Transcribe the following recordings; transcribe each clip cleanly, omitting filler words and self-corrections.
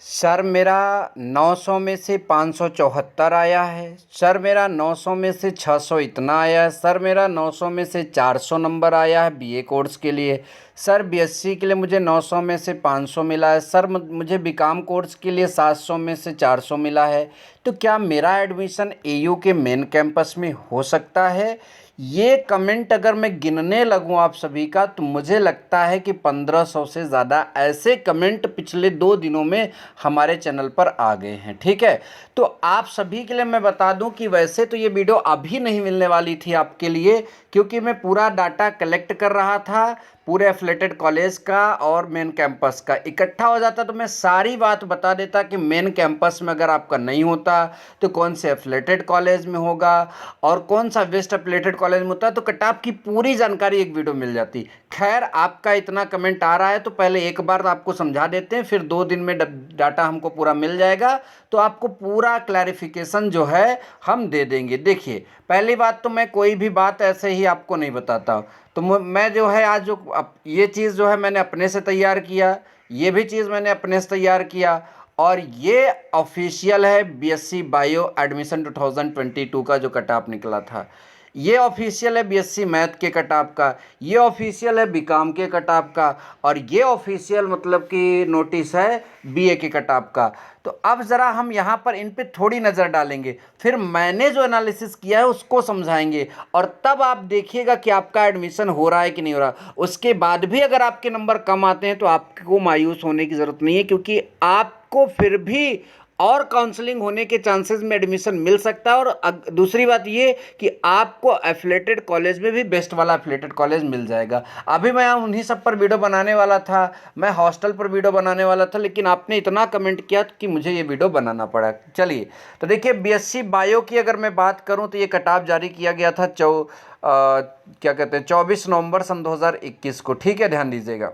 Sir मेरा 900 में से 574 आया है। सर मेरा 900 में से 600 इतना आया है। सर मेरा 900 में से 400 नंबर आया है बीए कोर्स के लिए। सर बीएससी के लिए मुझे 900 में से 500 मिला है। सर मुझे बीकॉम कोर्स के लिए 700 में से 400 मिला है। तो क्या मेरा एडमिशन एयू के मेन कैंपस में हो सकता है? ये कमेंट अगर मैं गिनने लगूं आप सभी का तो मुझे लगता है कि 1500 से ज़्यादा ऐसे कमेंट पिछले 2 दिनों में हमारे चैनल पर आ गए हैं। ठीक है, तो आप सभी के लिए मैं बता दूं कि वैसे तो ये वीडियो अभी नहीं मिलने वाली थी आपके लिए, क्योंकि मैं पूरा डाटा कलेक्ट कर रहा था पूरे एफिलेटेड कॉलेज का और मेन कैंपस का। इकट्ठा हो जाता तो मैं सारी बात बता देता कि मेन कैंपस में अगर आपका नहीं होता तो कौन से एफिलेटेड कॉलेज में होगा और कौन सा वेस्ट एफिलेटेड कॉलेज में होता है, तो कट ऑफ की पूरी जानकारी एक वीडियो मिल जाती। खैर, आपका इतना कमेंट आ रहा है तो पहले एक बार आपको समझा देते हैं, फिर 2 दिन में डाटा हमको पूरा मिल जाएगा तो आपको पूरा क्लैरिफिकेशन जो है हम दे देंगे। देखिए, पहली बात तो मैं कोई भी बात ऐसे ही आपको नहीं बताता। तो मैं जो है आज जो ये चीज़ जो है मैंने अपने से तैयार किया, ये भी चीज़ मैंने अपने से तैयार किया और ये ऑफिशियल है बीएससी बायो एडमिशन 2022 का जो कट ऑफ निकला था। ये ऑफिशियल है बीएससी मैथ के कट ऑफ का, ये ऑफिशियल है बीकॉम के कट ऑफ का और ये ऑफिशियल मतलब कि नोटिस है बीए के कट ऑफ का। तो अब ज़रा हम यहाँ पर इन पे थोड़ी नज़र डालेंगे, फिर मैंने जो एनालिसिस किया है उसको समझाएंगे और तब आप देखिएगा कि आपका एडमिशन हो रहा है कि नहीं हो रहा। उसके बाद भी अगर आपके नंबर कम आते हैं तो आपको मायूस होने की ज़रूरत नहीं है, क्योंकि आपको फिर भी और काउंसलिंग होने के चांसेस में एडमिशन मिल सकता है। और दूसरी बात ये कि आपको एफिलेटेड कॉलेज में भी बेस्ट वाला एफिलेटेड कॉलेज मिल जाएगा। अभी मैं उन्हीं सब पर वीडियो बनाने वाला था, मैं हॉस्टल पर वीडियो बनाने वाला था, लेकिन आपने इतना कमेंट किया कि मुझे ये वीडियो बनाना पड़ा। चलिए, तो देखिए बीएससी बायो की अगर मैं बात करूँ तो ये कट ऑफ जारी किया गया था क्या कहते हैं 24 नवंबर सन 2021 को। ठीक है, ध्यान दीजिएगा।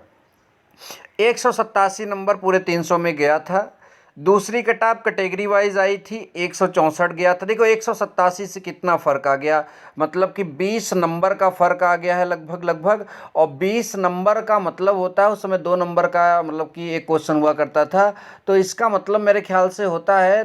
187 नंबर पूरे 300 में गया था। दूसरी cut off category wise I थी 164 गया था। देखो 187 से कितना फ़र्क आ गया, मतलब कि 20 नंबर का फ़र्क आ गया है लगभग। और 20 नंबर का मतलब होता है, उस समय 2 नंबर का मतलब कि एक क्वेश्चन हुआ करता था, तो इसका मतलब मेरे ख्याल से होता है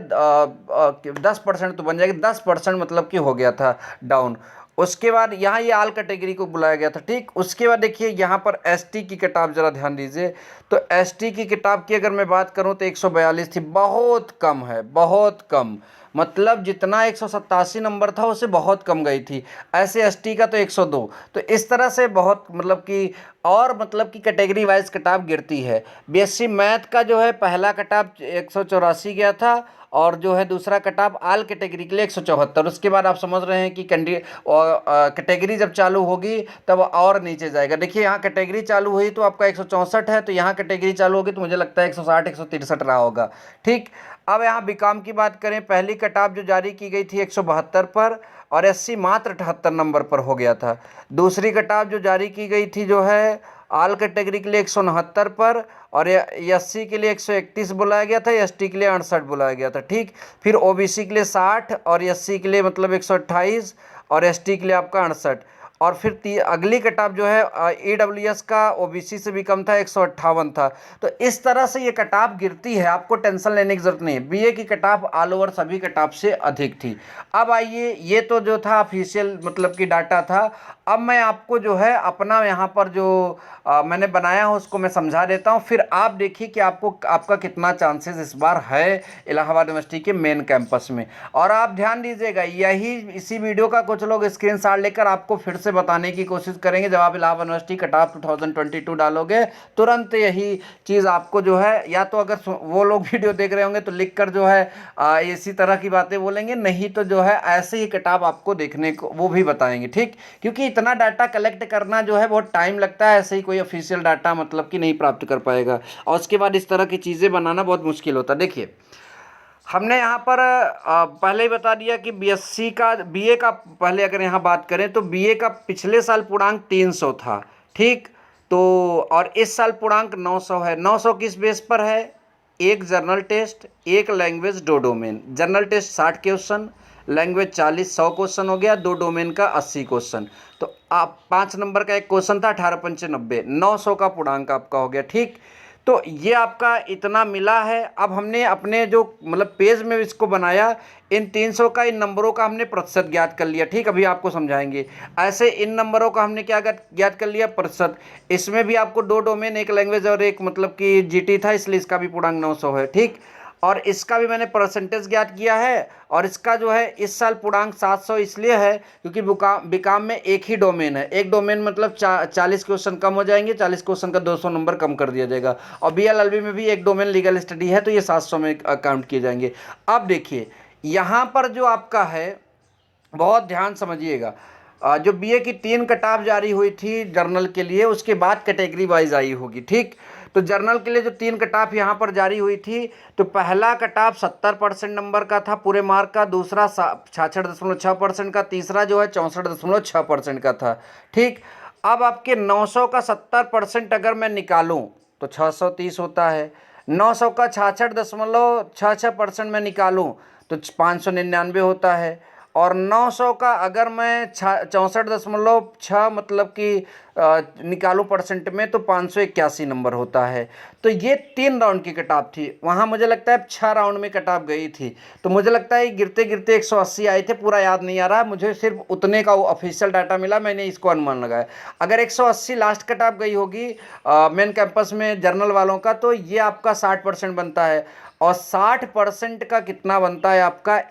10% तो बन जाएगी, 10% मतलब कि हो गया था डाउन। उसके बाद यहाँ ये आल कैटेगरी को बुलाया गया था। ठीक, उसके बाद देखिए यहाँ पर एसटी की किताब ज़रा ध्यान दीजिए। तो एसटी की किताब की अगर मैं बात करूँ तो 142 थी, बहुत कम है, बहुत कम। मतलब जितना 187 नंबर था उससे बहुत कम गई थी। ऐसे एसटी का तो 102। तो इस तरह से बहुत मतलब कि और मतलब कि कैटेगरी वाइज किताब गिरती है। बीएससी मैथ का जो है पहला किताब 184 गया था और जो है दूसरा कटाव आल कैटेगरी के लिए 174। उसके बाद आप समझ रहे हैं कि कैटेगरी जब चालू होगी तब और नीचे जाएगा। देखिए यहाँ कैटेगरी चालू हुई तो आपका 164 है, तो यहाँ कैटेगरी चालू होगी तो मुझे लगता है 160 163 रहा होगा। ठीक, अब यहाँ बीकॉम की बात करें, पहली कटाव जो जारी की गई थी 172 पर और एससी मात्र 78 नंबर पर हो गया था। दूसरी कटाव जो जारी की गई थी जो है आल कैटेगरी के लिए 169 पर और एससी के लिए 131 बुलाया गया था, एसटी के लिए 68 बुलाया गया था। ठीक, फिर ओबीसी के लिए 60 और एससी के लिए मतलब 128 और एसटी के लिए आपका 68। और फिर अगली कटाव जो है ईडब्ल्यूएस का ओबीसी से भी कम था, 158 था। तो इस तरह से ये कटाव गिरती है, आपको टेंशन लेने की जरूरत नहीं है। बीए की कटाव ऑल ओवर सभी कटाव से अधिक थी। अब आइए, ये तो जो था ऑफिशियल मतलब कि डाटा था। अब मैं आपको जो है अपना यहाँ पर जो मैंने बनाया है उसको मैं समझा देता हूँ, फिर आप देखिए कि आपका कितना चांसेस इस बार है इलाहाबाद यूनिवर्सिटी के मेन कैंपस में। और आप ध्यान दीजिएगा, इसी वीडियो का कुछ लोग स्क्रीनशॉट लेकर आपको फिर से बताने की कोशिश करेंगे। जब आप इलाहाबाद यूनिवर्सिटी कट ऑफ 2022 डालोगे तुरंत यही चीज़ आपको जो है, या तो अगर वो लोग वीडियो देख रहे होंगे तो लिख कर जो है इसी तरह की बातें बोलेंगे, नहीं तो जो है ऐसे ही किताब आपको देखने को वो भी बताएंगे। ठीक, क्योंकि इतना डाटा कलेक्ट करना जो है बहुत टाइम लगता है, ऐसे ही कोई ऑफिशियल डाटा मतलब कि नहीं प्राप्त कर पाएगा और उसके बाद इस तरह की चीज़ें बनाना बहुत मुश्किल होता है। देखिए, हमने यहाँ पर पहले ही बता दिया कि बीएससी का बीए का पहले अगर यहाँ बात करें तो बीए का पिछले साल पूर्णांक 300 था। ठीक, तो और इस साल पूर्णांक 900 है। 900 किस बेस पर है? एक जर्नल टेस्ट, एक language, 2 domain. General test 60 question, language 40, 100 question हो गया, 2 डोमेन का 80 क्वेश्चन। तो आप 5 नंबर का एक क्वेश्चन था, 18 पंचे 90, 900 का पूर्णांक आपका हो गया। ठीक, तो ये आपका इतना मिला है। अब हमने अपने जो मतलब पेज में इसको बनाया, इन 300 का इन नंबरों का हमने प्रतिशत ज्ञात कर लिया। ठीक, अभी आपको समझाएंगे। ऐसे इन नंबरों का हमने क्या ज्ञात कर लिया, प्रतिशत। इसमें भी आपको 2 डोमेन, एक लैंग्वेज और एक मतलब कि जीटी था, इसलिए इसका भी पूर्णांक 900 है। ठीक, और इसका भी मैंने परसेंटेज ज्ञात किया है। और इसका जो है इस साल पूर्णांक 700 इसलिए है क्योंकि बीकॉम में एक ही डोमेन है। एक डोमेन मतलब 40 क्वेश्चन कम हो जाएंगे, 40 क्वेश्चन का 200 नंबर कम कर दिया जाएगा। और बीएलएलबी में भी एक डोमेन लीगल स्टडी है, तो ये 700 में काउंट किए जाएंगे। अब देखिए यहाँ पर जो आपका है, बहुत ध्यान समझिएगा, जो बीए की 3 कट ऑफ जारी हुई थी जर्नल के लिए, उसके बाद कैटेगरी वाइज आई होगी। ठीक, तो जर्नल के लिए जो 3 कट ऑफ यहाँ पर जारी हुई थी, तो पहला कट ऑफ 70% नंबर का था पूरे मार्क का, दूसरा 66.6% का, तीसरा जो है 64.6% का था। ठीक, अब आपके 900 का 70% अगर मैं निकालूं तो 630 होता है। 900 का 66.66% में निकालूं तो 599 होता है। और 900 का अगर मैं 64.6 मतलब कि निकालूं परसेंट में तो 581 नंबर होता है। तो ये 3 राउंड की कटाप थी। वहाँ मुझे लगता है 6 राउंड में कटाप गई थी, तो मुझे लगता है गिरते गिरते 180 आए थे, पूरा याद नहीं आ रहा, मुझे सिर्फ उतने का ऑफिशियल डाटा मिला, मैंने इसको अनुमान लगाया। अगर 180 लास्ट कटाप गई होगी मेन कैंपस में जर्नल वालों का, तो ये आपका 60% बनता है। और 60% का कितना बनता है आपका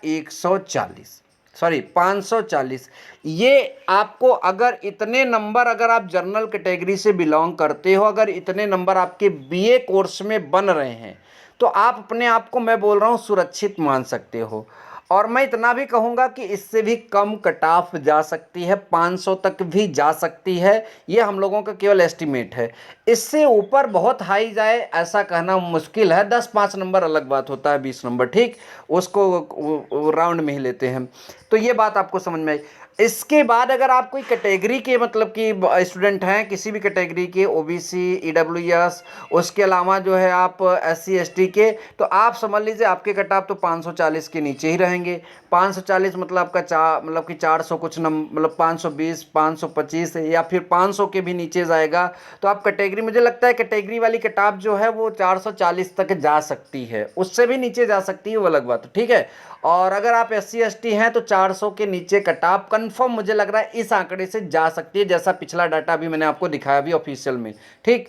540। ये आपको अगर इतने नंबर, अगर आप जनरल कैटेगरी से बिलोंग करते हो, अगर इतने नंबर आपके बीए कोर्स में बन रहे हैं, तो आप अपने आप को, मैं बोल रहा हूँ, सुरक्षित मान सकते हो। और मैं इतना भी कहूँगा कि इससे भी कम कट ऑफ जा सकती है, 500 तक भी जा सकती है। ये हम लोगों का केवल एस्टिमेट है। इससे ऊपर बहुत हाई जाए ऐसा कहना मुश्किल है। 10-5 नंबर अलग बात होता है, 20 नंबर, ठीक, उसको राउंड में ही लेते हैं। तो ये बात आपको समझ में आई। इसके बाद अगर आप कोई कैटेगरी के मतलब कि स्टूडेंट हैं, किसी भी कैटेगरी के, ओबीसी, ईडब्ल्यूएस, उसके अलावा जो है आप एससी एसटी के, तो आप समझ लीजिए आपके कट ऑफ तो 540 के नीचे ही रहेंगे। 540 मतलब आपका मतलब कि 400 कुछ मतलब 520, 525 या फिर 500 के भी नीचे जाएगा। तो आप कैटेगरी, मुझे लगता है कैटेगरी वाली कट ऑफ जो है वो 440 तक जा सकती है, उससे भी नीचे जा सकती है, वो अलग बात है। ठीक है, और अगर आप एससी एसटी हैं तो 400 के नीचे कट ऑफ कन्फर्म मुझे लग रहा है इस आंकड़े से जा सकती है, जैसा पिछला डाटा भी मैंने आपको दिखाया भी ऑफिशियल में। ठीक,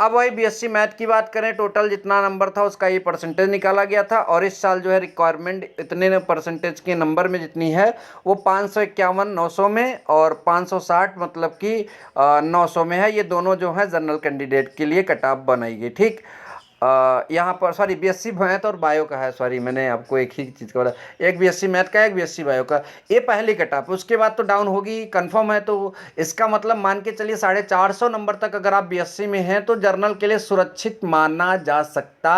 अब वही बीएससी मैथ की बात करें, टोटल जितना नंबर था उसका ये परसेंटेज निकाला गया था। और इस साल जो है रिक्वायरमेंट इतने परसेंटेज के नंबर में जितनी है वो 551 900 में और 560 मतलब कि 900 में है। ये दोनों जो है जनरल कैंडिडेट के लिए कट ऑफ बनाई गई। ठीक, यहाँ पर सॉरी बीएससी मैथ और बायो का है, सॉरी मैंने आपको एक ही चीज़ का बताया, एक बीएससी मैथ का, एक बीएससी बायो का। ये पहली कट ऑफ, उसके बाद तो डाउन होगी कंफर्म है। तो इसका मतलब मान के चलिए 450 नंबर तक अगर आप बीएससी में हैं तो जर्नल के लिए सुरक्षित माना जा सकता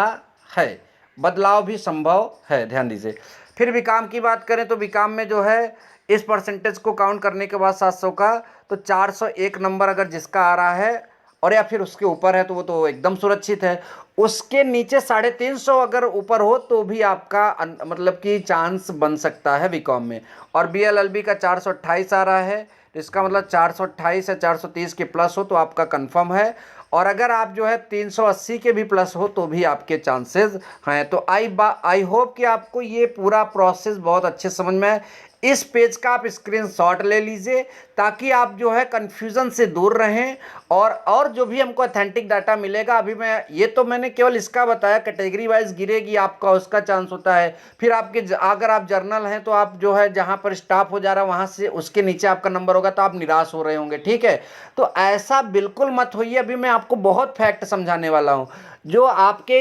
है, बदलाव भी संभव है, ध्यान दीजिए। फिर बीकॉम की बात करें तो बीकॉम में जो है इस परसेंटेज को काउंट करने के बाद 700 का, तो 401 नंबर अगर जिसका आ रहा है और या फिर उसके ऊपर है तो वो तो एकदम सुरक्षित है। उसके नीचे 350 अगर ऊपर हो तो भी आपका मतलब कि चांस बन सकता है बीकॉम में। और बीएलएलबी का 428 आ रहा है, तो इसका मतलब 428 या 430 के प्लस हो तो आपका कंफर्म है। और अगर आप जो है 380 के भी प्लस हो तो भी आपके चांसेस हैं। तो आई होप कि आपको ये पूरा प्रोसेस बहुत अच्छे समझ में आए। इस पेज का आप स्क्रीनशॉट ले लीजिए ताकि आप जो है कन्फ्यूज़न से दूर रहें। और जो भी हमको ऑथेंटिक डाटा मिलेगा, अभी मैंने केवल इसका बताया, कैटेगरी वाइज गिरेगी आपका, उसका चांस होता है। फिर आपके अगर आप जर्नल हैं तो आप जो है जहाँ पर स्टाफ हो जा रहा है वहाँ से उसके नीचे आपका नंबर होगा तो आप निराश हो रहे होंगे। ठीक है, तो ऐसा बिल्कुल मत होइए। अभी मैं आपको बहुत फैक्ट समझाने वाला हूँ। जो आपके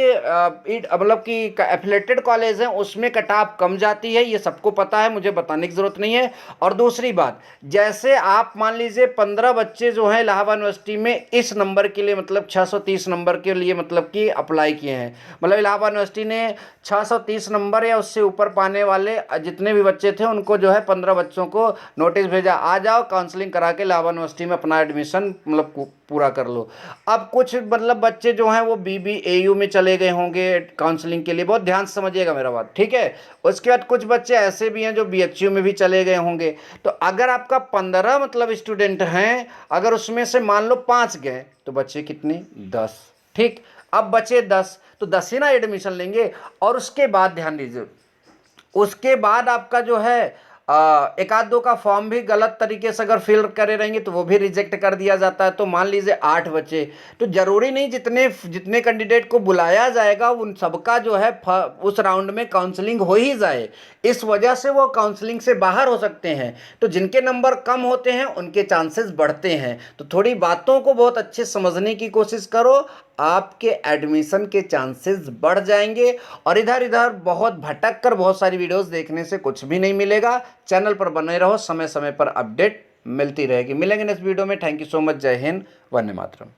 मतलब कि एफिलेटेड कॉलेज हैं उसमें कट ऑफ कम जाती है, ये सबको पता है, मुझे बताने की ज़रूरत नहीं है। और दूसरी बात, जैसे आप मान लीजिए 15 बच्चे जो हैं इलाहाबाद यूनिवर्सिटी में इस नंबर के लिए मतलब 630 नंबर के लिए मतलब कि अप्लाई किए हैं, मतलब इलाहाबाद यूनिवर्सिटी ने 630 नंबर या उससे ऊपर पाने वाले जितने भी बच्चे थे उनको जो है 15 बच्चों को नोटिस भेजा, आ जाओ काउंसलिंग करा के इलाहाबाद यूनिवर्सिटी में अपना एडमिशन मतलब पूरा कर लो। अब कुछ मतलब बच्चे जो हैं वो बीबीएयू में चले गए होंगे काउंसलिंग के लिए, बहुत ध्यान से समझिएगा मेरा बात, ठीक है। उसके बाद कुछ बच्चे ऐसे भी हैं जो बीएचयू में भी चले गए होंगे। तो अगर आपका 15 मतलब स्टूडेंट हैं, अगर उसमें से मान लो 5 गए तो बच्चे कितने, 10। ठीक, अब बचे 10, तो 10 ही ना एडमिशन लेंगे। और उसके बाद ध्यान दीजिए, उसके बाद आपका जो है एक आध दो का फॉर्म भी गलत तरीके से अगर फिल करे रहेंगे तो वो भी रिजेक्ट कर दिया जाता है। तो मान लीजिए 8 बचे, तो जरूरी नहीं जितने जितने कैंडिडेट को बुलाया जाएगा उन सबका जो है उस राउंड में काउंसलिंग हो ही जाए। इस वजह से वो काउंसलिंग से बाहर हो सकते हैं। तो जिनके नंबर कम होते हैं उनके चांसेस बढ़ते हैं। तो थोड़ी बातों को बहुत अच्छे समझने की कोशिश करो, आपके एडमिशन के चांसेस बढ़ जाएंगे। और इधर इधर बहुत भटक कर बहुत सारी वीडियोस देखने से कुछ भी नहीं मिलेगा। चैनल पर बने रहो, समय समय पर अपडेट मिलती रहेगी। मिलेंगे नेक्स्ट वीडियो में। Thank you so much. जय हिंद, वंदे मातरम।